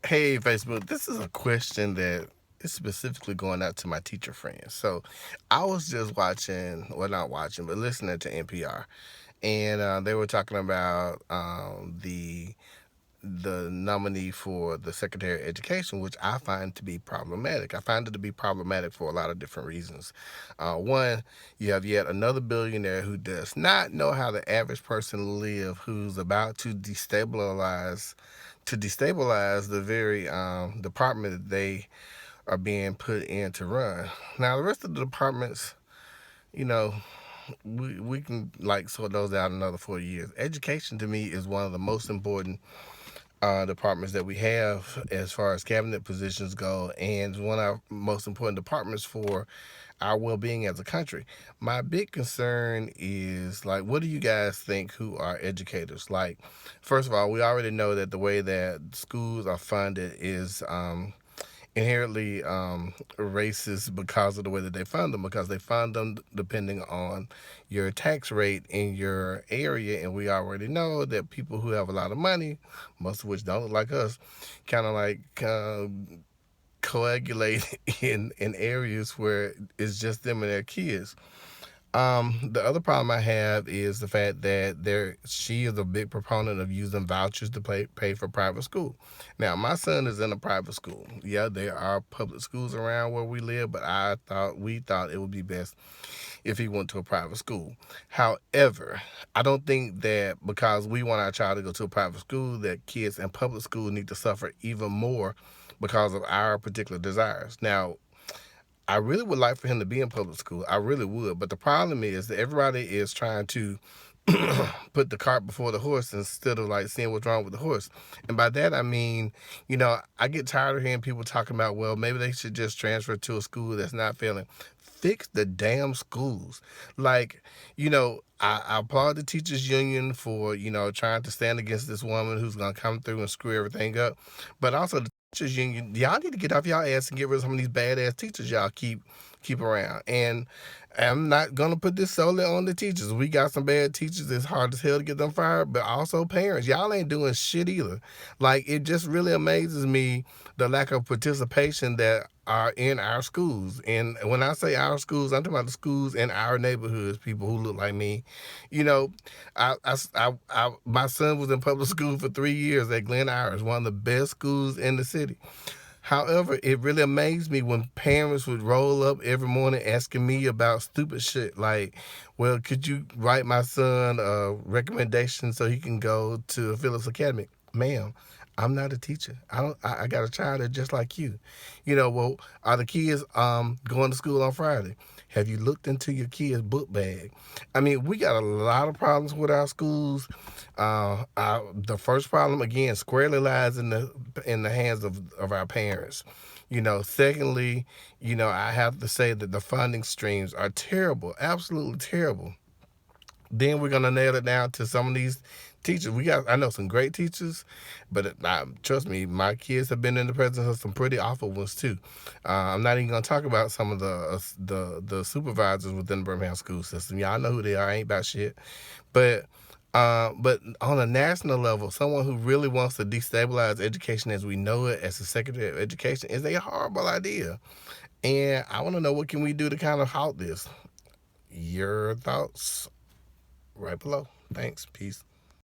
Hey, Facebook, this is a question that is specifically going out to my teacher friends. So I was just watching, well, not watching, but listening to NPR, and they were talking about the nominee for the Secretary of Education, which I find to be problematic. I find it to be problematic for a lot of different reasons. One, you have yet another billionaire who does not know how the average person live, who's about to destabilize the very department that they are being put in to run. Now, the rest of the departments, you know, we can like sort those out another 4 years. Education to me is one of the most important departments that we have as far as cabinet positions go, and one of our most important departments for our well-being as a country. My big concern is like, what do you guys think who are educators? Like, first of all, we already know that the way that schools are funded is inherently racist because of the way that they fund them, because they fund them depending on your tax rate in your area, and we already know that people who have a lot of money, most of which don't look like us, kind of like coagulate in areas where it's just them and their kids. The other problem I have is the fact that she is a big proponent of using vouchers to pay for private school. Now, my son is in a private school. Yeah, there are public schools around where we live, but we thought it would be best if he went to a private school. However, I don't think that because we want our child to go to a private school, that kids in public school need to suffer even more because of our particular desires. Now, I really would like for him to be in public school. I really would. But the problem is that everybody is trying to put the cart before the horse instead of like seeing what's wrong with the horse. And by that, I mean, I get tired of hearing people talking about, well, maybe they should just transfer to a school that's not failing. Fix the damn schools. Like, I applaud the teachers union for, trying to stand against this woman who's going to come through and screw everything up. But also the teachers union, y'all need to get off y'all ass and get rid of some of these badass teachers y'all keep around. And I'm not gonna put this solely on the teachers. We got some bad teachers. It's hard as hell to get them fired, but also parents. Y'all ain't doing shit either. Like, it just really amazes me the lack of participation that are in our schools. And when I say our schools, I'm talking about the schools in our neighborhoods. People who look like me. You know, my son was in public school for 3 years at Glen Iris, one of the best schools in the city. However, it really amazed me when parents would roll up every morning asking me about stupid shit like, well, could you write my son a recommendation so he can go to Phillips Academy? Ma'am, I'm not a teacher. I got a child that's just like you. Well, are the kids going to school on Friday? Have you looked into your kid's book bag? I mean, we got a lot of problems with our schools. The first problem, again, squarely lies in the hands of our parents. Secondly, I have to say that the funding streams are terrible, absolutely terrible. Then we're gonna nail it down to some of these teachers. I know some great teachers, but trust me, my kids have been in the presence of some pretty awful ones too. I'm not even gonna talk about some of the supervisors within the Birmingham school system. Y'all know who they are. I ain't about shit, but. But on a national level, someone who really wants to destabilize education as we know it as the Secretary of Education is a horrible idea. And I want to know, what can we do to kind of halt this? Your thoughts right below. Thanks. Peace.